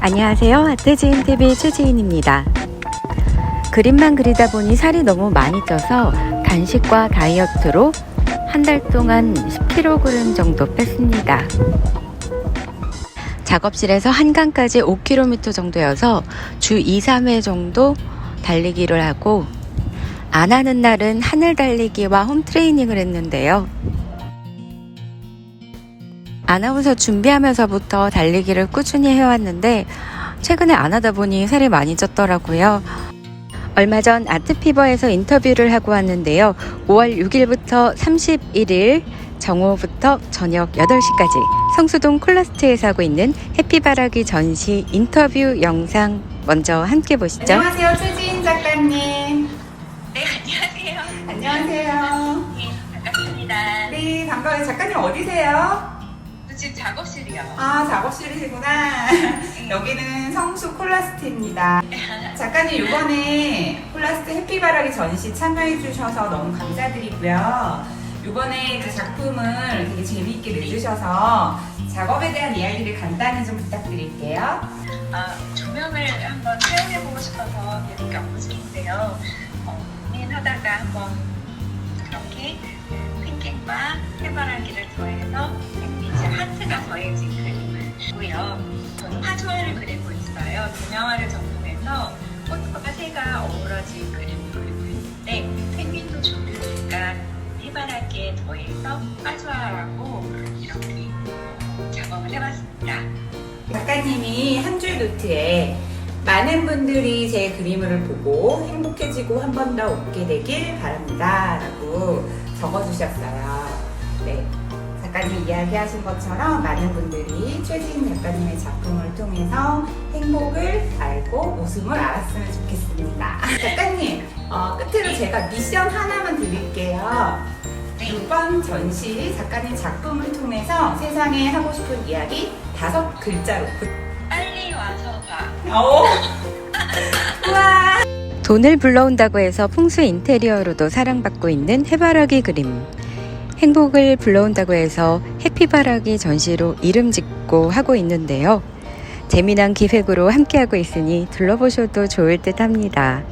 안녕하세요. 아트지인TV 최지인입니다. 그림만 그리다 보니 살이 너무 많이 쪄서 단식과 다이어트로 한 달 동안 10kg 정도 뺐습니다. 작업실에서 한강까지 5km 정도여서 주 2, 3회 정도 달리기를 하고, 안 하는 날은 하늘 달리기와 홈 트레이닝을 했는데요. 아나운서 준비하면서부터 달리기를 꾸준히 해왔는데 최근에 안 하다 보니 살이 많이 쪘더라고요. 얼마 전 아트피버에서 인터뷰를 하고 왔는데요. 5월 6일부터 31일 정오부터 저녁 8시까지 성수동 콜라스트에서 하고 있는 해피바라기 전시 인터뷰 영상 먼저 함께 보시죠. 안녕하세요, 최지인 작가님. 네, 안녕하세요. 안녕하세요. 네, 반갑습니다. 네, 반가워요. 작가님 어디세요? 저 지금 작업실이요. 아, 작업실이시구나. 여기는 성수 콜라스트입니다. 작가님 이번에 콜라스트 해피바라기 전시 참여해 주셔서 너무 감사드리고요. 이번에 그 작품을 되게 재미있게 내주셔서 작업에 대한 이야기를 간단히 좀 부탁드릴게요. 조명을 한번 사용해보고 싶어서 이렇게 엎어지는데요. 고민하다가 한번 그렇게 핑킹과 해바라기를 더해서 이제 하트가 더해진 그림을 보고요. 저는 화조화를 그리고 있어요. 조명화를 접근해서 꽃과 새가 어우러진 그림을 그리고 있는데 펭귄도 조류니까 해바라기에 더해서 화조화라고 이렇게 작업을 해봤습니다. 작가님이 한 줄 노트에 많은 분들이 제 그림을 보고 행복해지고 한 번 더 웃게 되길 바랍니다 라고 적어주셨어요. 네, 작가님이 이야기하신 것처럼 많은 분들이 최지인 작가님의 작품을 통해서 행복을 알고 웃음을 알았으면 좋겠습니다. 작가님, 끝으로 제가 미션 하나만 드릴게요. 이번 전시 작가님 작품을 통해서 세상에 하고 싶은 이야기 5글자로. 빨리 와서 봐. 오! 우와! 돈을 불러온다고 해서 풍수 인테리어로도 사랑받고 있는 해바라기 그림. 행복을 불러온다고 해서 해피바라기 전시로 이름 짓고 하고 있는데요. 재미난 기획으로 함께하고 있으니 둘러보셔도 좋을 듯 합니다.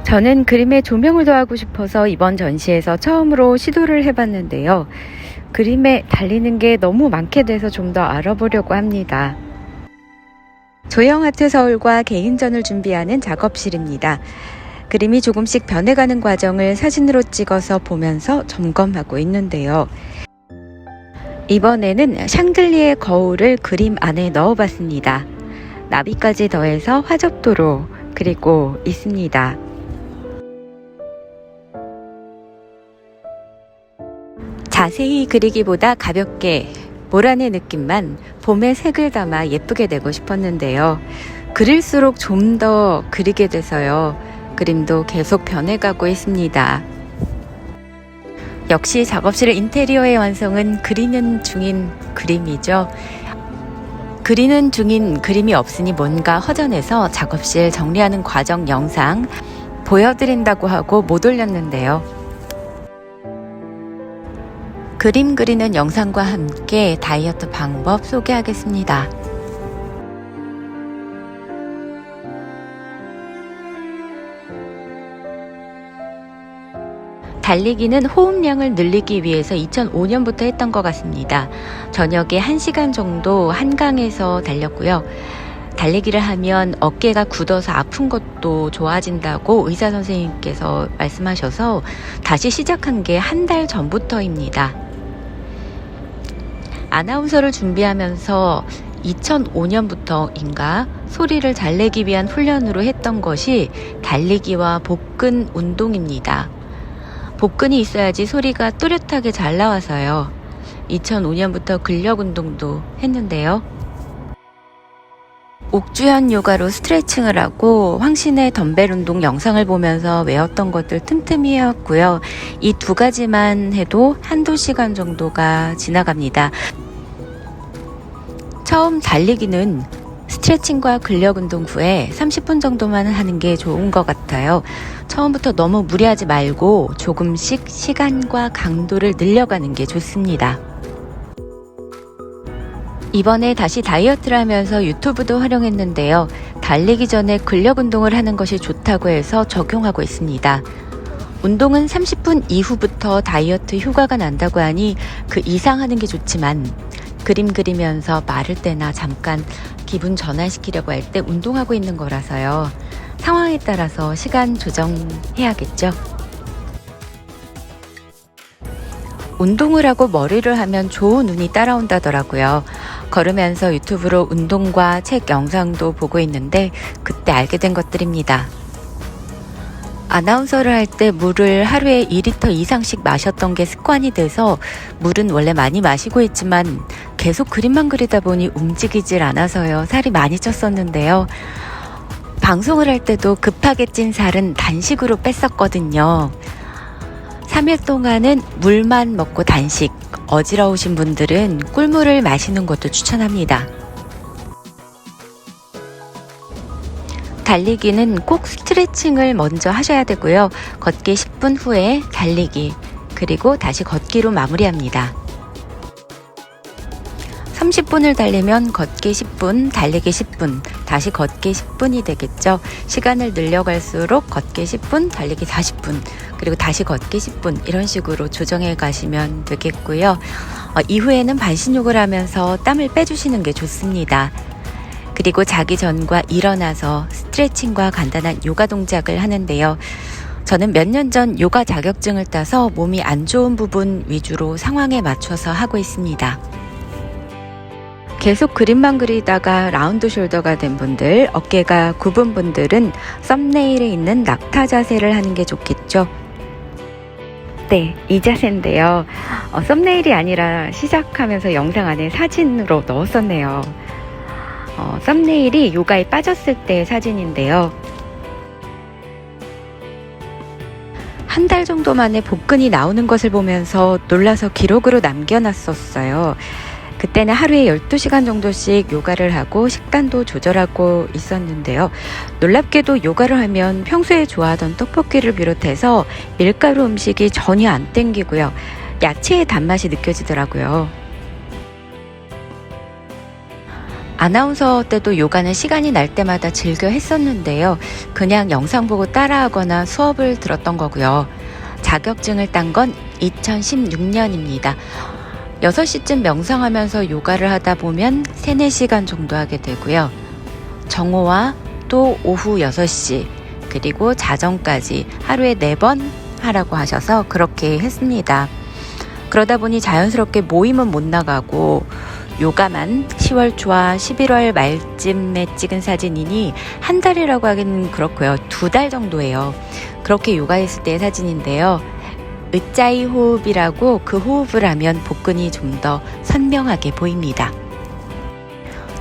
저는 그림에 조명을 더하고 싶어서 이번 전시에서 처음으로 시도를 해봤는데요. 그림에 달리는 게 너무 많게 돼서 좀 더 알아보려고 합니다. 조형아트서울과 개인전을 준비하는 작업실입니다. 그림이 조금씩 변해가는 과정을 사진으로 찍어서 보면서 점검하고 있는데요. 이번에는 샹들리에 거울을 그림 안에 넣어봤습니다. 나비까지 더해서 화접도로 그리고 있습니다. 자세히 그리기보다 가볍게 모란의 느낌만 봄의 색을 담아 예쁘게 내고 싶었는데요. 그릴수록 좀 더 그리게 돼서요. 그림도 계속 변해가고 있습니다. 역시 작업실 인테리어의 완성은 그리는 중인 그림이죠. 그리는 중인 그림이 없으니 뭔가 허전해서 작업실 정리하는 과정 영상 보여드린다고 하고 못 올렸는데요. 그림 그리는 영상과 함께 다이어트 방법 소개하겠습니다. 달리기는 호흡량을 늘리기 위해서 2005년부터 했던 것 같습니다. 저녁에 1시간 정도 한강에서 달렸고요. 달리기를 하면 어깨가 굳어서 아픈 것도 좋아진다고 의사 선생님께서 말씀하셔서 다시 시작한 게 한 달 전부터입니다. 아나운서를 준비하면서 2005년부터인가 소리를 잘 내기 위한 훈련으로 했던 것이 달리기와 복근 운동입니다. 복근이 있어야지 소리가 또렷하게 잘 나와서요. 2005년부터 근력 운동도 했는데요. 옥주현 요가로 스트레칭을 하고 황신의 덤벨 운동 영상을 보면서 외웠던 것들 틈틈이 해왔고요. 이 2가지만 해도 1~2시간 정도가 지나갑니다. 처음 달리기는 스트레칭과 근력 운동 후에 30분 정도만 하는 게 좋은 것 같아요. 처음부터 너무 무리하지 말고 조금씩 시간과 강도를 늘려가는 게 좋습니다. 이번에 다시 다이어트를 하면서 유튜브도 활용했는데요. 달리기 전에 근력 운동을 하는 것이 좋다고 해서 적용하고 있습니다. 운동은 30분 이후부터 다이어트 효과가 난다고 하니 그 이상 하는 게 좋지만 그림 그리면서 마를 때나 잠깐 기분 전환시키려고 할 때 운동하고 있는 거라서요. 상황에 따라서 시간 조정해야겠죠. 운동을 하고 머리를 하면 좋은 운이 따라온다더라고요. 걸으면서 유튜브로 운동과 책 영상도 보고 있는데 그때 알게 된 것들입니다. 아나운서를 할 때 물을 하루에 2리터 이상씩 마셨던 게 습관이 돼서 물은 원래 많이 마시고 있지만 계속 그림만 그리다 보니 움직이질 않아서요. 살이 많이 쪘었는데요. 방송을 할 때도 급하게 찐 살은 단식으로 뺐었거든요. 3일 동안은 물만 먹고 단식, 어지러우신 분들은 꿀물을 마시는 것도 추천합니다. 달리기는 꼭 스트레칭을 먼저 하셔야 되고요. 걷기 10분 후에 달리기, 그리고 다시 걷기로 마무리합니다. 30분을 달리면 걷기 10분, 달리기 10분, 다시 걷기 10분이 되겠죠. 시간을 늘려갈수록 걷기 10분, 달리기 40분, 그리고 다시 걷기 10분 이런 식으로 조정해 가시면 되겠고요. 이후에는 반신욕을 하면서 땀을 빼주시는 게 좋습니다. 그리고 자기 전과 일어나서 스트레칭과 간단한 요가 동작을 하는데요. 저는 몇 년 전 요가 자격증을 따서 몸이 안 좋은 부분 위주로 상황에 맞춰서 하고 있습니다. 계속 그림만 그리다가 라운드 숄더가 된 분들, 어깨가 굽은 분들은 썸네일에 있는 낙타 자세를 하는 게 좋겠죠. 네, 이 자세인데요. 썸네일이 아니라 시작하면서 영상 안에 사진으로 넣었었네요. 썸네일이 요가에 빠졌을 때 사진인데요. 한 달 정도 만에 복근이 나오는 것을 보면서 놀라서 기록으로 남겨놨었어요. 그때는 하루에 12시간 정도씩 요가를 하고 식단도 조절하고 있었는데요. 놀랍게도 요가를 하면 평소에 좋아하던 떡볶이를 비롯해서 밀가루 음식이 전혀 안 땡기고요. 야채의 단맛이 느껴지더라고요. 아나운서 때도 요가는 시간이 날 때마다 즐겨 했었는데요. 그냥 영상 보고 따라하거나 수업을 들었던 거고요. 자격증을 딴 건 2016년입니다. 6시쯤 명상하면서 요가를 하다 보면 3, 4시간 정도 하게 되고요. 정오와 또 오후 6시 그리고 자정까지 하루에 4번 하라고 하셔서 그렇게 했습니다. 그러다 보니 자연스럽게 모임은 못 나가고 요가만 10월 초와 11월 말쯤에 찍은 사진이니 한 달이라고 하기는 그렇고요. 2달 정도예요. 그렇게 요가했을 때의 사진인데요. 으짜이 호흡이라고 그 호흡을 하면 복근이 좀 더 선명하게 보입니다.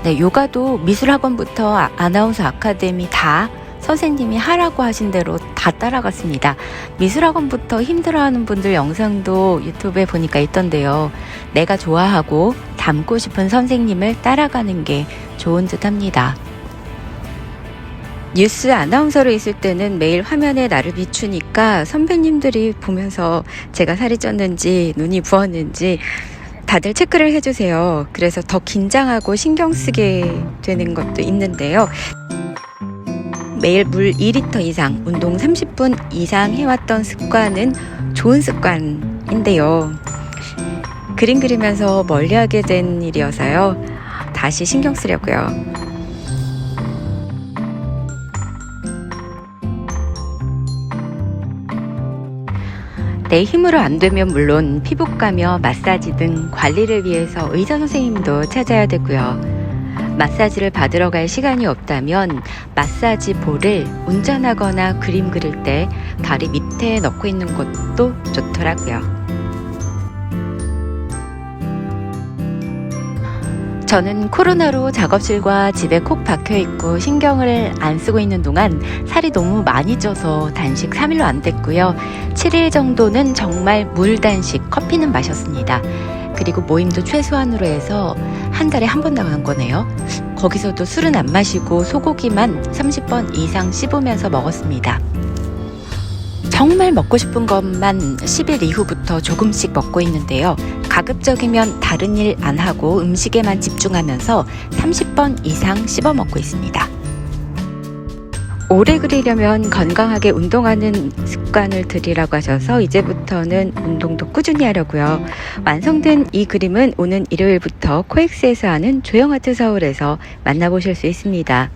네, 요가도 미술학원부터 아나운서 아카데미 다 선생님이 하라고 하신 대로 다 따라갔습니다. 미술학원부터 힘들어하는 분들 영상도 유튜브에 보니까 있던데요. 내가 좋아하고 닮고 싶은 선생님을 따라가는 게 좋은 듯 합니다. 뉴스 아나운서로 있을 때는 매일 화면에 나를 비추니까 선배님들이 보면서 제가 살이 쪘는지 눈이 부었는지 다들 체크를 해주세요. 그래서 더 긴장하고 신경 쓰게 되는 것도 있는데요. 매일 물 2리터 이상, 운동 30분 이상 해왔던 습관은 좋은 습관인데요. 그림 그리면서 멀리하게 된 일이어서요. 다시 신경 쓰려고요. 내 힘으로 안 되면 물론 피부과며 마사지 등 관리를 위해서 의사 선생님도 찾아야 되고요. 마사지를 받으러 갈 시간이 없다면 마사지 볼을 운전하거나 그림 그릴 때 다리 밑에 넣고 있는 것도 좋더라고요. 저는 코로나로 작업실과 집에 콕 박혀있고 신경을 안 쓰고 있는 동안 살이 너무 많이 쪄서 단식 3일로 안 됐고요. 7일 정도는 정말 물 단식, 커피는 마셨습니다. 그리고 모임도 최소한으로 해서 한 달에 한 번 나간 거네요. 거기서도 술은 안 마시고 소고기만 30번 이상 씹으면서 먹었습니다. 정말 먹고 싶은 것만 10일 이후부터 조금씩 먹고 있는데요. 가급적이면 다른 일 안 하고 음식에만 집중하면서 30번 이상 씹어 먹고 있습니다. 오래 그리려면 건강하게 운동하는 습관을 들이라고 하셔서 이제부터는 운동도 꾸준히 하려고요. 완성된 이 그림은 오는 일요일부터 코엑스에서 하는 조형아트 서울에서 만나보실 수 있습니다.